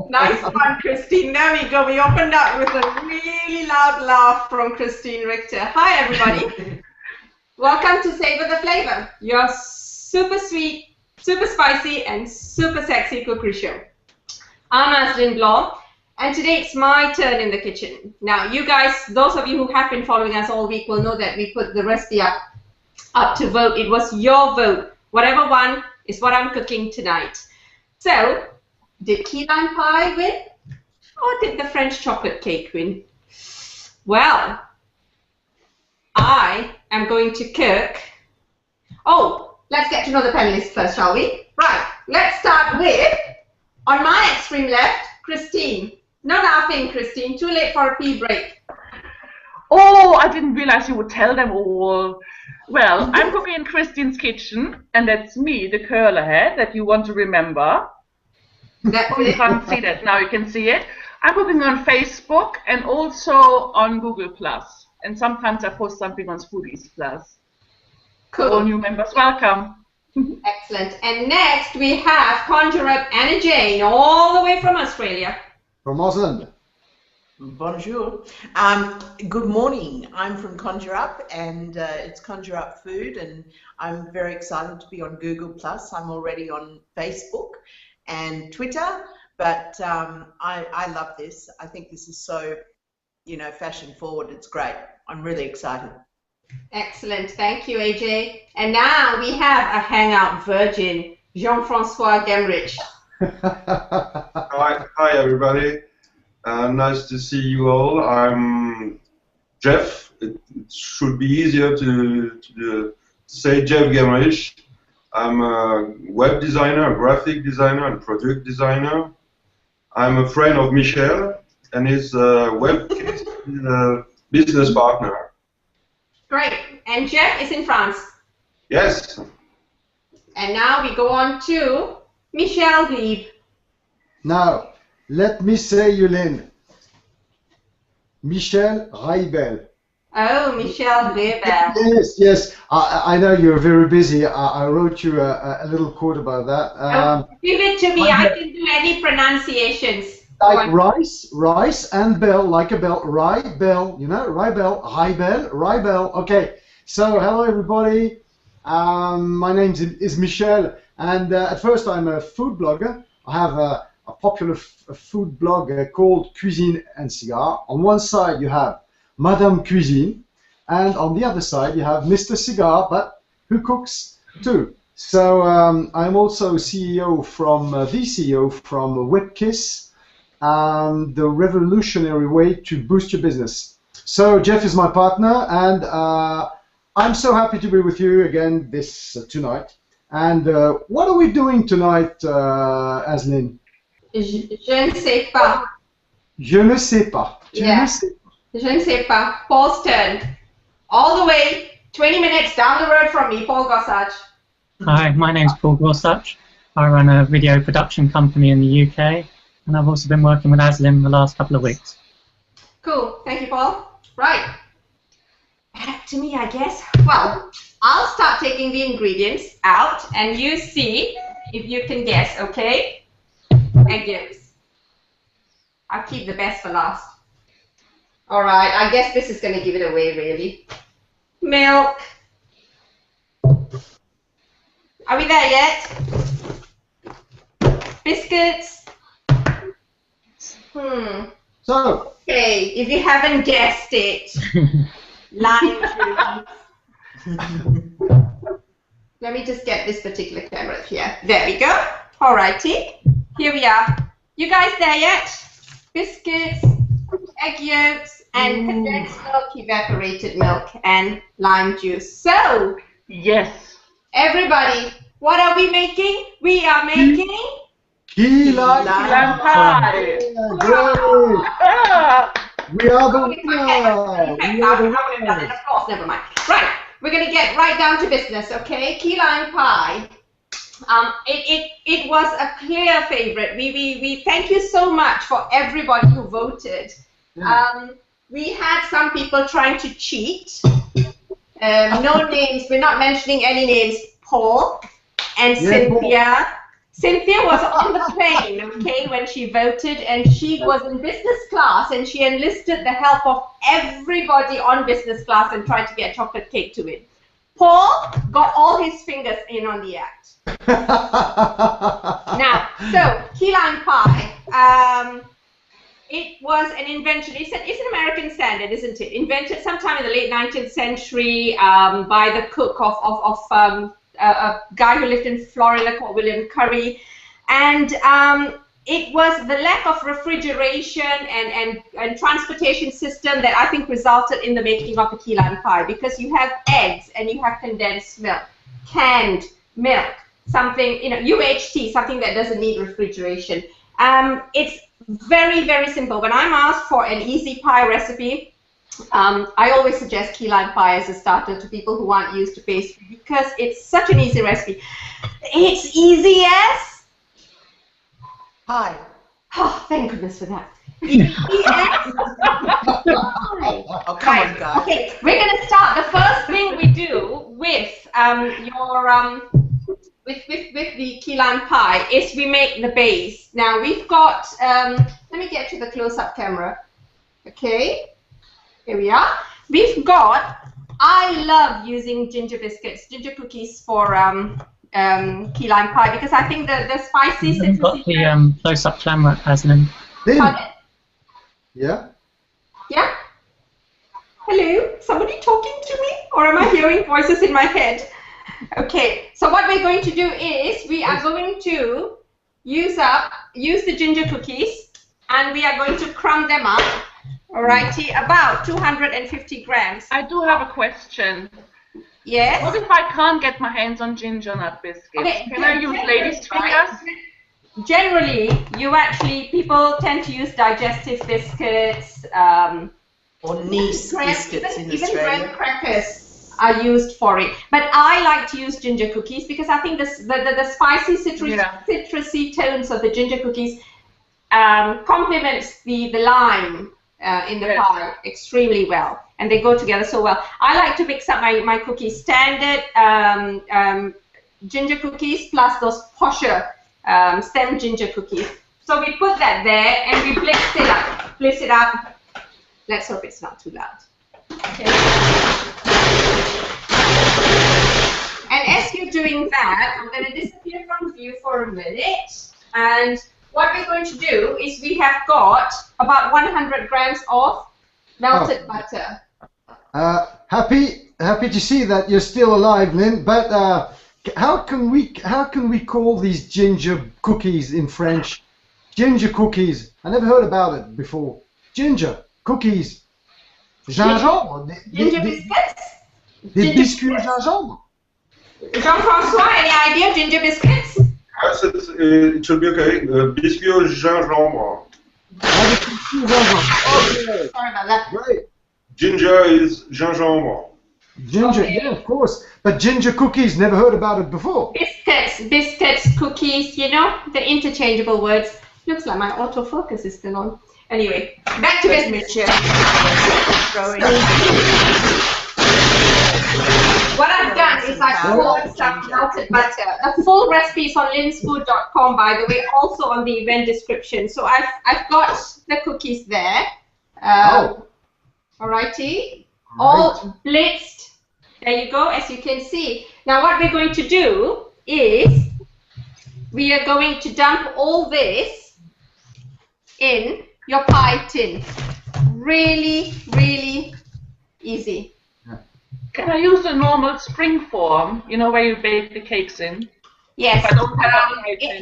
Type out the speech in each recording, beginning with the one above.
Nice one, Christine. There we go. We opened up with a really loud laugh from Christine Richter. Hi, everybody. Welcome to Savour the Flavour, your super sweet, super spicy, and super sexy cookery show. I'm Aslyn Blanc, and today it's my turn in the kitchen. Now, you guys, those of you who have been following us all week will know that we put the recipe up to vote. It was your vote. Whatever one is what I'm cooking tonight. So, did key lime pie win? Or did the French chocolate cake win? Well, I am going to cook. Oh, let's get to know the panelists first, shall we? Right, let's start with, on my extreme left, Christine. No laughing, Christine. Too late for a pee break. Oh, I didn't realize you would tell them all. Well, I'm cooking in Christine's kitchen, and that's me, the curler head that you want to remember. That's You can't see that. Now you can see it. I'm cooking on Facebook and also on Google+. And sometimes I post something on Foodies+. Cool. All new members, welcome. Excellent. And next we have Conjure Up Anna Jane, all the way from Australia. From Ausland. Bonjour. Good morning. I'm from Conjure Up, and it's Conjure Up Food, and I'm very excited to be on Google+. I'm already on Facebook and Twitter, but I love this. I think this is so, fashion forward. It's great. I'm really excited. Excellent. Thank you, AJ. And now we have a hangout virgin, Jean-Francois Gemrich. Hi, everybody. Nice to see you all. I'm Jeff. It should be easier to say Jeff Gemrich. I'm a web designer, a graphic designer, and product designer. I'm a friend of Michel and his web business partner. Great. And Jeff is in France. Yes. And now we go on to Michel Glebe. Now, let me say you, Lynn. Michel Raibel. Oh, Michel Glebe. Yes. I know you're very busy. I wrote you a little quote about that. Give it to me. I can do any pronunciations. Like rice and bell, like a bell. Rye bell, rye bell. Okay. So hello everybody. My name is Michel, and at first I'm a food blogger. I have a popular food blog called Cuisine and Cigar. On one side you have Madame Cuisine, and on the other side you have Mr. Cigar, but who cooks too. So I'm also CEO from WebKiss, the revolutionary way to boost your business. So Jeff is my partner, and I'm so happy to be with you again tonight. And what are we doing tonight, Aslyn? Je ne sais pas. Je ne sais pas. Yeah. Je ne sais pas. Paul's turn. All the way 20 minutes down the road from me, Paul Gossage. Hi, my name's Paul Gorsuch. I run a video production company in the UK, and I've also been working with Aslyn the last couple of weeks. Cool. Thank you, Paul. Right. Back to me, I guess. Well, I'll start taking the ingredients out, and you see if you can guess, okay? Egg yolks. I'll keep the best for last. Alright, I guess this is going to give it away, really. Milk. Are we there yet? Biscuits. So. Okay, if you haven't guessed it, lime juice. Let me just get this particular camera here. There we go. Alrighty. Here we are. You guys there yet? Biscuits, egg yolks, and condensed milk, evaporated milk, and lime juice. So, yes. Everybody, what are we making? We are making key lime pie. We are the winner. Of course, never mind. Right, we're going to get right down to business, okay? Key lime pie. It was a clear favorite. We thank you so much for everybody who voted. We had some people trying to cheat. No names. We're not mentioning any names. Paul and Cynthia Cynthia was on the plane, okay, when she voted, and she was in business class, and she enlisted the help of everybody on business class and tried to get a chocolate cake to win. Paul got all his fingers in on the act. Now, so key lime pie, it was an invention. It's an American standard, isn't it? Invented sometime in the late 19th century by the cook of a guy who lived in Florida called William Curry, and it was the lack of refrigeration and transportation system that I think resulted in the making of the key lime pie, because you have eggs and you have condensed milk, canned milk, something, you know, UHT, something that doesn't need refrigeration. It's very, very simple. When I'm asked for an easy pie recipe, I always suggest key lime pie as a starter to people who aren't used to pastry, because it's such an easy recipe. It's easy as pie. Oh, thank goodness for that. Easy as pie. Oh, come on, guys. Okay, we're going to start. The first thing we do with with the key lime pie is we make the base. Now we've got, let me get to the close-up camera. Okay, here we are. We've got, I love using ginger biscuits, ginger cookies for key lime pie, because I think the spicy citrusy. You've got the close-up camera, Aslan. Yeah? Yeah? Hello? Somebody talking to me? Or am I hearing voices in my head? Okay, so what we're going to do is we are going to use the ginger cookies, and we are going to crumb them up, alrighty, about 250 grams. I do have a question. Yes? What if I can't get my hands on ginger nut biscuits? Okay, Can I use ladies' fingers? Generally, people tend to use digestive biscuits, or Nice biscuits in even Australia. graham crackers are used for it. But I like to use ginger cookies because I think the spicy citrusy tones of the ginger cookies complements the lime in the pie extremely well, and they go together so well. I like to mix up my cookies, standard ginger cookies plus those posher stem ginger cookies. So we put that there and we blitz it up. Let's hope it's not too loud. Okay. And as you're doing that, I'm going to disappear from view for a minute. And what we're going to do is we have got about 100 grams of melted butter. Happy to see that you're still alive, Lynn. But how can we call these ginger cookies in French? Ginger cookies. I never heard about it before. Ginger cookies. Gingembre. Ginger biscuits. Des biscuits au gingembre. Jean-François, any idea? Ginger biscuits? Yes, it should be okay. Biscuit au gingembre. Okay. Sorry about that. Right. Ginger is gingembre. Ginger, yeah, of course. But ginger cookies, never heard about it before. Biscuits, cookies, you know, the interchangeable words. Looks like my autofocus is still on. Anyway, back to business. What I've done is I've poured some melted butter. The full recipe is on linsfood.com, by the way, also on the event description. So I've got the cookies there. Alrighty. All blitzed. There you go, as you can see. Now what we're going to do is we are going to dump all this in your pie tin. Really, really easy. Can I use the normal spring form, you know, where you bake the cakes in? Yes, I don't have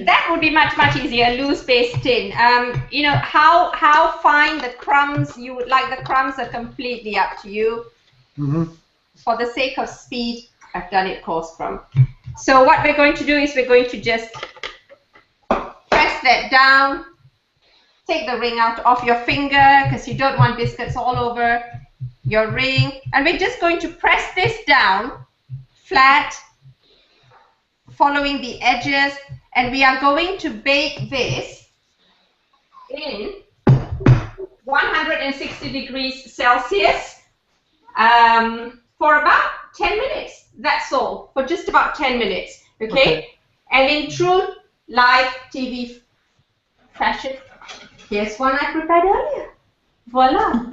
that would be much easier, a loose base tin. You know, how fine the crumbs you would like the crumbs are completely up to you. For the sake of speed, I've done it coarse crumb. So what we're going to do is we're going to just press that down. Take the ring out of your finger because you don't want biscuits all over your ring. And we're just going to press this down flat, following the edges. And we are going to bake this in 160 degrees Celsius for about 10 minutes. That's all, for just about 10 minutes. Okay? And in true live TV fashion. Here's one I prepared earlier. Voila.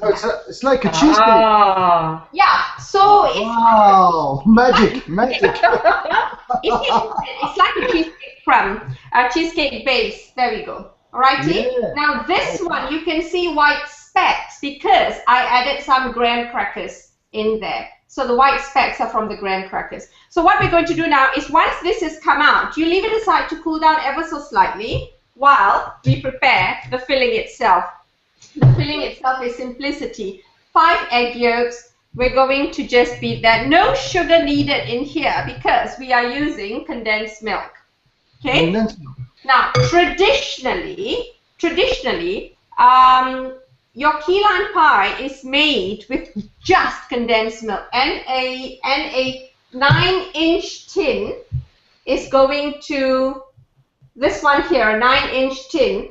Oh, it's like a cheesecake. Ah. Yeah, so it's, Wow, magic, magic. it's like a cheesecake crumb, a cheesecake base. There we go. Alrighty. Yeah. Now this one, you can see white specks because I added some graham crackers in there. So the white specks are from the graham crackers. So what we're going to do now is once this has come out, you leave it aside to cool down ever so slightly while we prepare the filling itself. The filling itself is simplicity. 5 egg yolks. We're going to just beat that. No sugar needed in here because we are using condensed milk. Okay? Condensed milk. Now, traditionally, your key lime pie is made with just condensed milk, and a 9-inch tin is going to this one here, a 9-inch tin.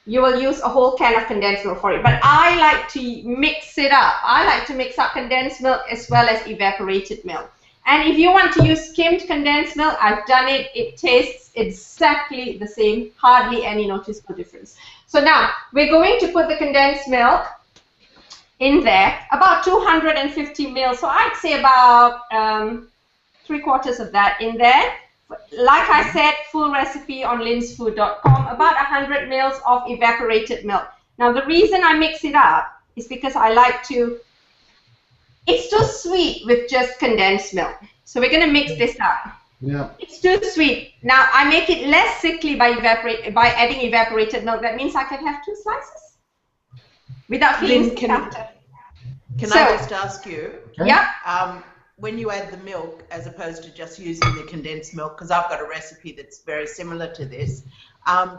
You will use a whole can of condensed milk for it, but I like to mix it up. I like to mix up condensed milk as well as evaporated milk. And if you want to use skimmed condensed milk, I've done it. It tastes exactly the same, hardly any noticeable difference. So now we're going to put the condensed milk in there, about 250 ml. So I'd say about 3/4 of that in there. Like I said, full recipe on linsfood.com, about 100 ml of evaporated milk. Now the reason I mix it up is because I like to, it's too sweet with just condensed milk. So we're going to mix this up. Yeah. It's too sweet. Now I make it less sickly by adding evaporated milk. That means I can have 2 slices without feeling sick after. Can I just ask you? Yeah. When you add the milk, as opposed to just using the condensed milk, because I've got a recipe that's very similar to this,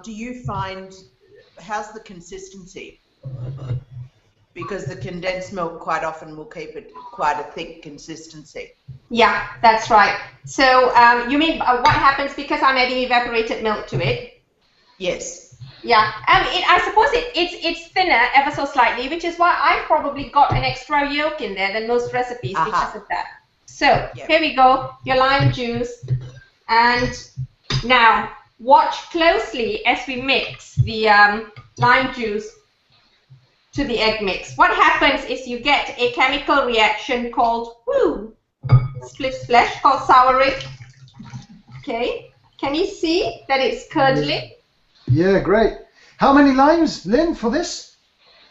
do you find, how's the consistency? Because the condensed milk quite often will keep it quite a thick consistency. Yeah, that's right. So you mean what happens because I'm adding evaporated milk to it? Yes. Yeah, I suppose it's thinner ever so slightly, which is why I've probably got an extra yolk in there than most recipes because of that. So here we go, your lime juice, and now watch closely as we mix the lime juice to the egg mix. What happens is you get a chemical reaction called split splash, called souring. Okay, can you see that it's curdling? Yeah, great. How many limes, Lynn, for this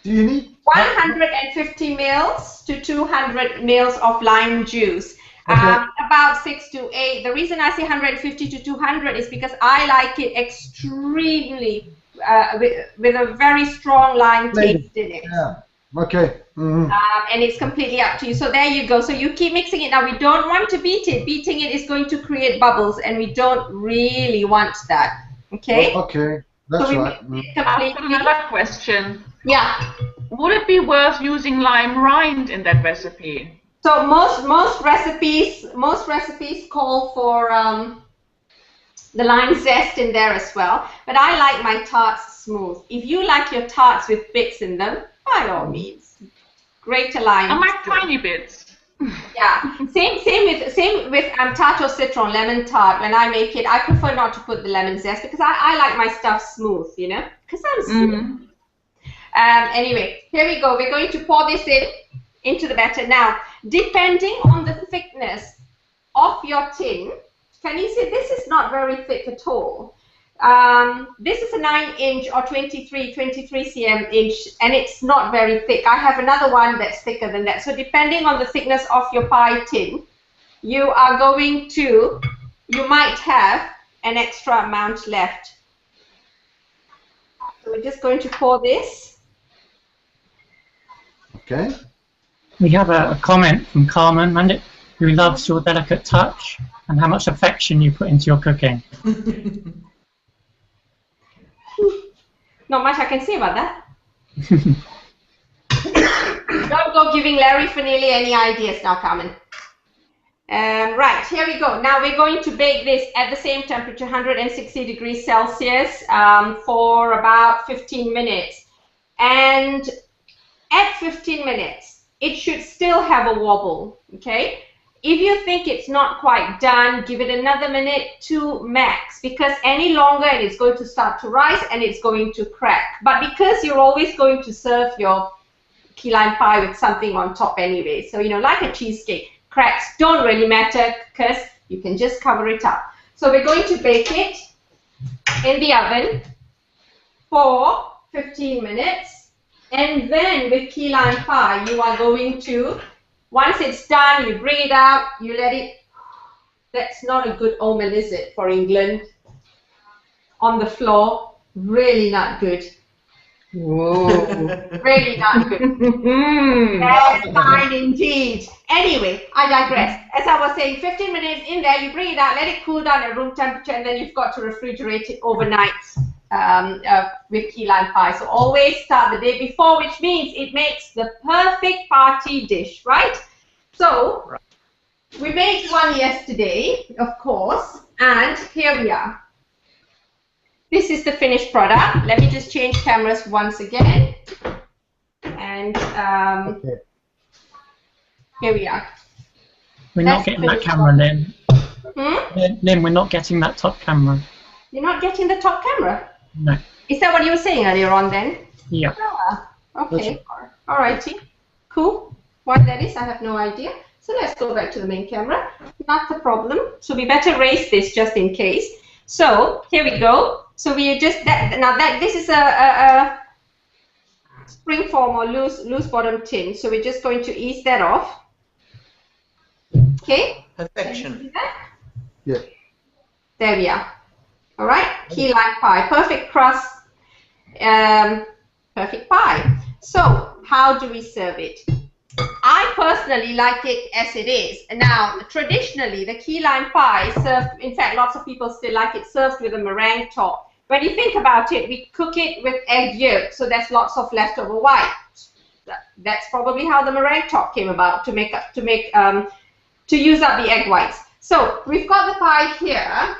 do you need? 150 ml to 200 ml of lime juice. Okay. About 6 to 8. The reason I say 150 to 200 is because I like it extremely with a very strong lime taste in it. Yeah. Okay. Mm-hmm. And it's completely up to you. So there you go. So you keep mixing it. Now we don't want to beat it. Beating it is going to create bubbles, and we don't really want that. Okay. Well, okay. That's so right. I've got another question. Yeah. Would it be worth using lime rind in that recipe? So most recipes call for the lime zest in there as well. But I like my tarts smooth. If you like your tarts with bits in them, by all means, grate a lime. I like tiny bits. Yeah, same with tart au citron, lemon tart. When I make it, I prefer not to put the lemon zest because I like my stuff smooth, you know, because I'm smooth. Anyway, here we go. We're going to pour this into the batter now. Depending on the thickness of your tin, can you see this is not very thick at all. This is a 9-inch or 23 cm inch, and it's not very thick. I have another one that's thicker than that. So depending on the thickness of your pie tin, you might have an extra amount left. So we're just going to pour this. Okay. We have a comment from Carmen, who loves your delicate touch and how much affection you put into your cooking. Not much I can say about that. Don't go giving Larry Fanelli any ideas now, Carmen. Right, here we go. Now we're going to bake this at the same temperature, 160 degrees Celsius, for about 15 minutes. And at 15 minutes, it should still have a wobble, okay? if you think it's not quite done, give it another minute, 2 max, because any longer and it's going to start to rise and it's going to crack. But because you're always going to serve your key lime pie with something on top anyway, so like a cheesecake, cracks don't really matter because you can just cover it up. So we're going to bake it in the oven for 15 minutes, and then with key lime pie you are going to, once it's done, you bring it out, you let it, that's not a good omen, is it, for England? On the floor, really not good. Whoa, really not good. That's fine indeed. Anyway, I digress. As I was saying, 15 minutes in there, you bring it out, let it cool down at room temperature, and then you've got to refrigerate it overnight with key lime pie. So always start the day before, which means it makes the perfect party dish, right? So we made one yesterday, of course, and here we are. This is the finished product. Let me just change cameras once again. And here we are. We're not getting that camera, Lynn. Lynn, we're not getting that top camera. You're not getting the top camera? No. Is that what you were saying earlier on then? Yeah. Ah, okay. All righty. Cool. Why that is, I have no idea. So let's go back to the main camera. Not the problem. So we better raise this just in case. So here we go. So we just this is a spring form or loose bottom tin. So we're just going to ease that off. Okay. Perfection. Yeah. There we are. All right. Key lime pie, perfect crust, perfect pie. So how do we serve it? I personally like it as it is. Now, traditionally, the key lime pie served, in fact, lots of people still like it served with a meringue top. When you think about it, we cook it with egg yolk, so there's lots of leftover white. That's probably how the meringue top came about, to use up the egg whites. So we've got the pie here.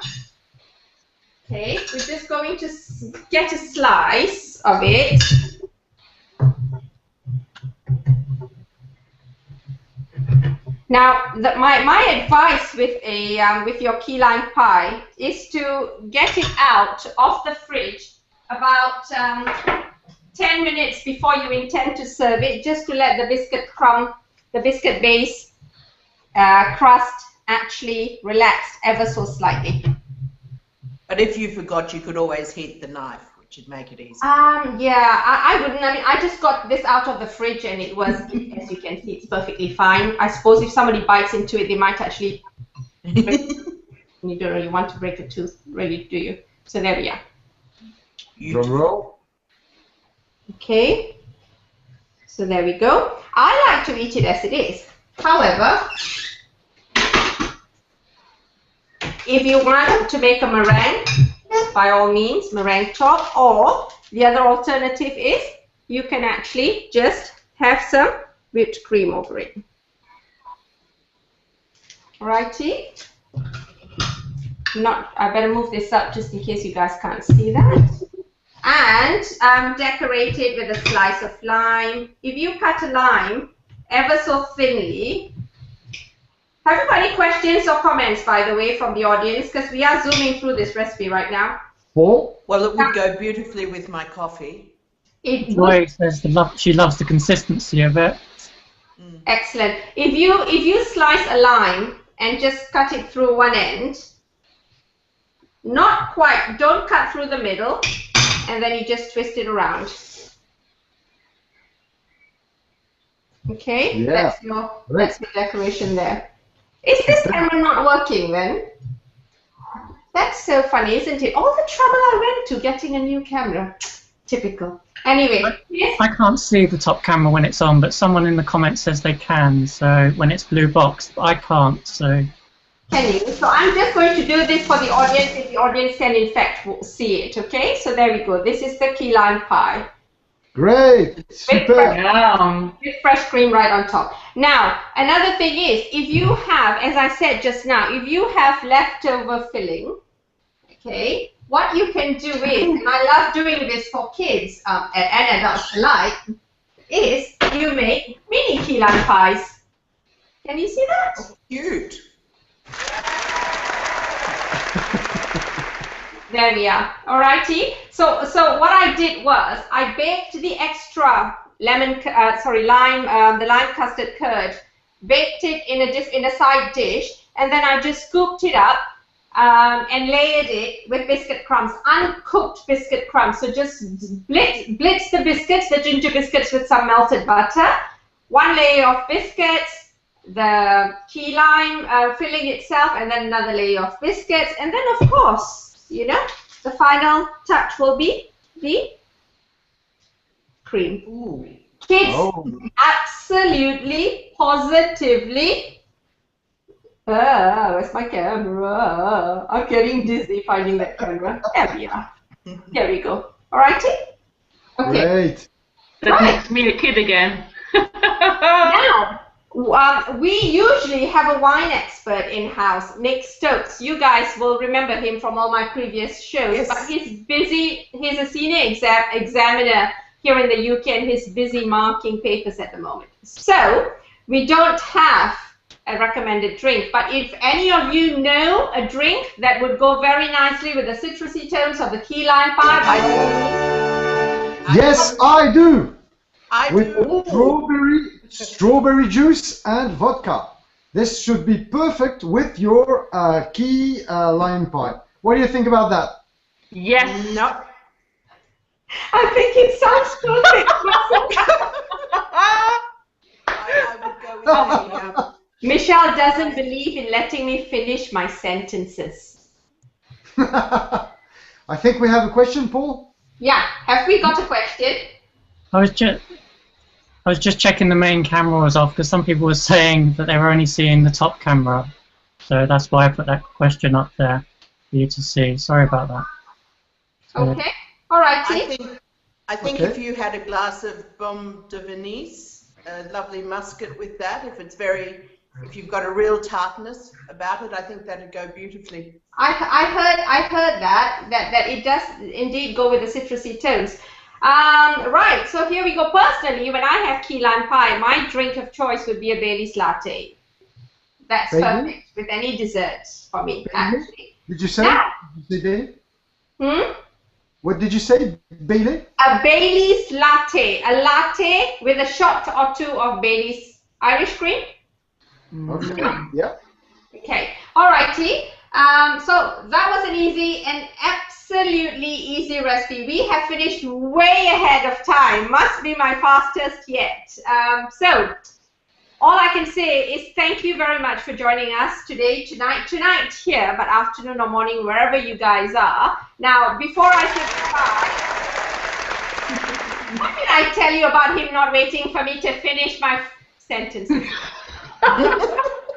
Okay, we're just going to get a slice of it. Now, my advice with your key lime pie is to get it out of the fridge about 10 minutes before you intend to serve it, just to let the biscuit base crust actually relax ever so slightly. But if you forgot, you could always heat the knife, which would make it easy. Yeah, I wouldn't. I mean, I just got this out of the fridge and it was, as you can see, it's perfectly fine. I suppose if somebody bites into it, they might actually you don't really want to break a tooth, really, do you? So there we are. Drum roll. Okay. So there we go. I like to eat it as it is. However, if you want to make a meringue, by all means, meringue top, or the other alternative is you can actually just have some whipped cream over it. Alrighty. I better move this up just in case you guys can't see that. And decorate it with a slice of lime. If you cut a lime ever so thinly. Have you got any questions or comments, by the way, from the audience? Because we are zooming through this recipe right now. Paul? Well, it would go beautifully with my coffee. Joy says she loves the consistency of it. Excellent. If you slice a lime and just cut it through one end, not quite, don't cut through the middle, and then you just twist it around. Okay, Yeah. that's the decoration there. Is this camera not working then? That's so funny, isn't it? All the trouble I went to getting a new camera. Typical. Anyway, yes? I can't see the top camera when it's on, but someone in the comments says they can, so when it's blue box, but I can't, so... Can you? So I'm just going to do this for the audience, if the audience can in fact see it, okay? So there we go. This is the key lime pie. Great! Super! With fresh cream right on top. Now, another thing is, if you have, as I said just now, if you have leftover filling, okay, what you can do is, and I love doing this for kids and adults alike, is you make mini key lime pies. Can you see that? Oh, cute. There we are. Alrighty. So what I did was I baked the extra lime, the lime custard curd, baked it in a side dish, and then I just scooped it up and layered it with biscuit crumbs, uncooked biscuit crumbs. So just blitz the biscuits, the ginger biscuits with some melted butter, one layer of biscuits, the key lime filling itself, and then another layer of biscuits, and then of course, you know, the final touch will be the cream. Ooh. Kids, absolutely, positively. Where's my camera? I'm getting dizzy finding that camera. There we are. There we go. Alrighty? Okay. Great. That makes me a kid again. Now, we usually have a wine expert in-house, Nick Stokes. You guys will remember him from all my previous shows, Yes. but he's busy. He's a senior examiner here in the UK, and he's busy marking papers at the moment. So we don't have a recommended drink, but if any of you know a drink that would go very nicely with the citrusy tones of the key lime pie, by all means. Yes, I do. With do. strawberry juice and vodka. This should be perfect with your key lime pie. What do you think about that? Yes. No. I think it sounds perfect. I would go with the, Michelle doesn't believe in letting me finish my sentences. I think we have a question, Paul. Yeah, have we got a question? I was just checking the main camera was off because some people were saying that they were only seeing the top camera, so that's why I put that question up there for you to see. Sorry about that. Okay, all righty. I think Okay. if you had a glass of Baume de Venise, a lovely muscat with that, if you've got a real tartness about it, I think that'd go beautifully. I heard that it does indeed go with the citrusy tones. Right, so here we go. Personally, when I have key lime pie, my drink of choice would be a Bailey's latte. That's Bailey? perfect with any desserts for me, actually. Did you say? Now, Did you say hmm? what did you say, Bailey? A Bailey's latte. A latte with a shot or two of Bailey's Irish cream. Okay. Yeah. Okay. All righty. So that was an easy and absolutely easy recipe. We have finished way ahead of time. Must be my fastest yet. So all I can say is thank you very much for joining us today, tonight here, but afternoon or morning, wherever you guys are. Now, before I say goodbye, what did I tell you about him not waiting for me to finish my sentence?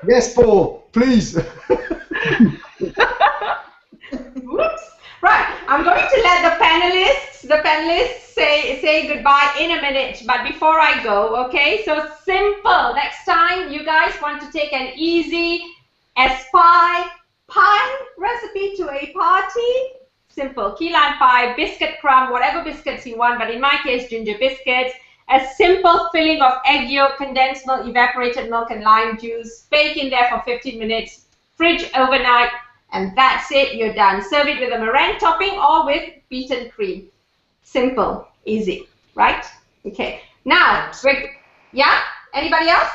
Yes, Paul, please. Oops. Right, I'm going to let the panelists say goodbye in a minute, but before I go, okay, so simple. Next time you guys want to take an easy pie recipe to a party, simple. Key lime pie, biscuit crumb, whatever biscuits you want, but in my case, ginger biscuits, a simple filling of egg yolk, condensed milk, evaporated milk, and lime juice. Bake in there for 15 minutes, fridge overnight, and that's it, you're done. Serve it with a meringue topping or with beaten cream. Simple, easy, right? Okay. Now, yeah? Anybody else?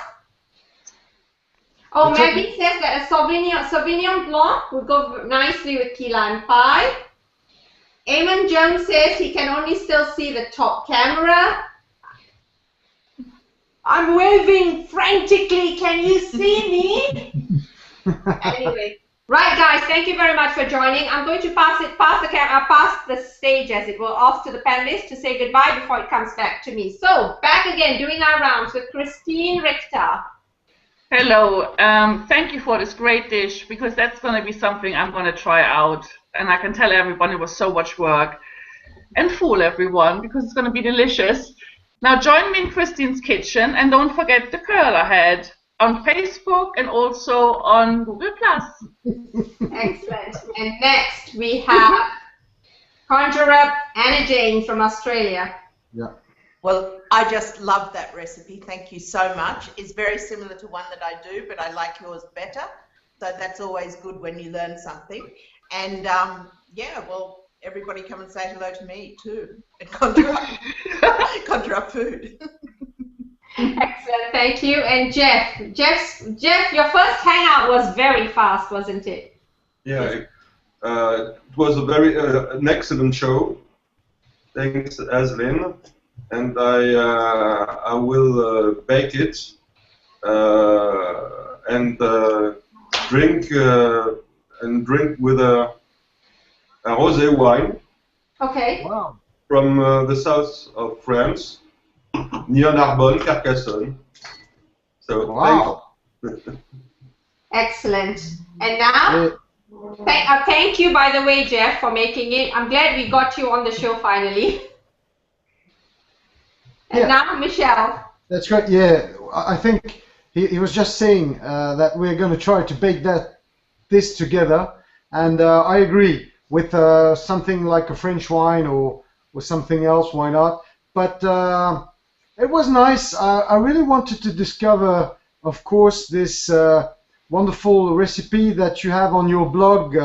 Oh, Maggie says that a Sauvignon Blanc would go nicely with key lime pie. Eamon Jones says he can only still see the top camera. I'm waving frantically. Can you see me? Anyway. Right, guys, thank you very much for joining. I'm going to pass the stage, as it were, off to the panelists to say goodbye before it comes back to me. So, back again, doing our rounds with Christine Richter. Hello. Thank you for this great dish, because that's going to be something I'm going to try out. And I can tell everyone it was so much work. And fool everyone, because it's going to be delicious. Now, join me in Christine's kitchen, and don't forget the curl ahead. On Facebook and also on Google+. Excellent. And next we have Conjure Up Anna Jane from Australia. Yeah. Well, I just love that recipe. Thank you so much. It's very similar to one that I do, but I like yours better. So that's always good when you learn something. And yeah, well, everybody come and say hello to me too at Conjure Up Food. Excellent, thank you. And Jeff, your first hangout was very fast, wasn't it? Yeah, it was a very an excellent show. Thanks, Aslin. And I will bake it and drink with a rosé wine. Okay. Wow. From the south of France, near Narbonne, Carcassonne. So Wow. Excellent. And now, thank you, by the way, Jeff, for making it. I'm glad we got you on the show finally. And now, Michelle. That's great. Yeah, I think he was just saying that we're going to try to bake this together, and I agree with something like a French wine or something else. Why not? But it was nice. I really wanted to discover, of course, this wonderful recipe that you have on your blog,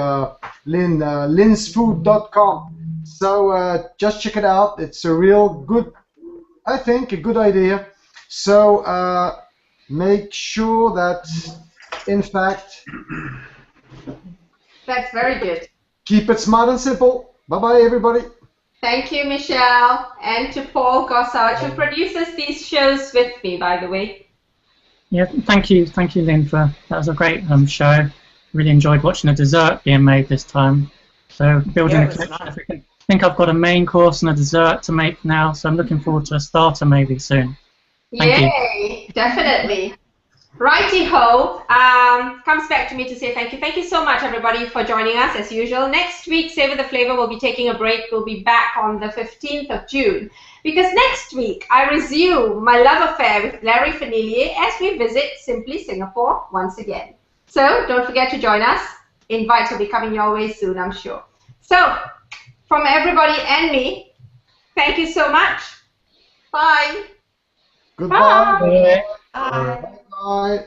Lynn, linsfood.com. So just check it out. It's a real good, I think, a good idea. So make sure that, in fact, that's very good. Keep it smart and simple. Bye-bye, everybody. Thank you, Michelle, and to Paul Gossard, who produces these shows with me, by the way. Yeah, thank you, Lynn, that was a great show. Really enjoyed watching the dessert being made this time. So building a collection. Nice. I think I've got a main course and a dessert to make now, so I'm looking forward to a starter maybe soon. Thank you. Definitely. Righty-ho, comes back to me to say thank you. Thank you so much, everybody, for joining us, as usual. Next week, Savour the Flavour will be taking a break. We'll be back on the 15th of June. Because next week, I resume my love affair with Larry Fanillier as we visit Simply Singapore once again. So, don't forget to join us. Invites will be coming your way soon, I'm sure. So, from everybody and me, thank you so much. Bye. Goodbye. Bye. Bye. Bye.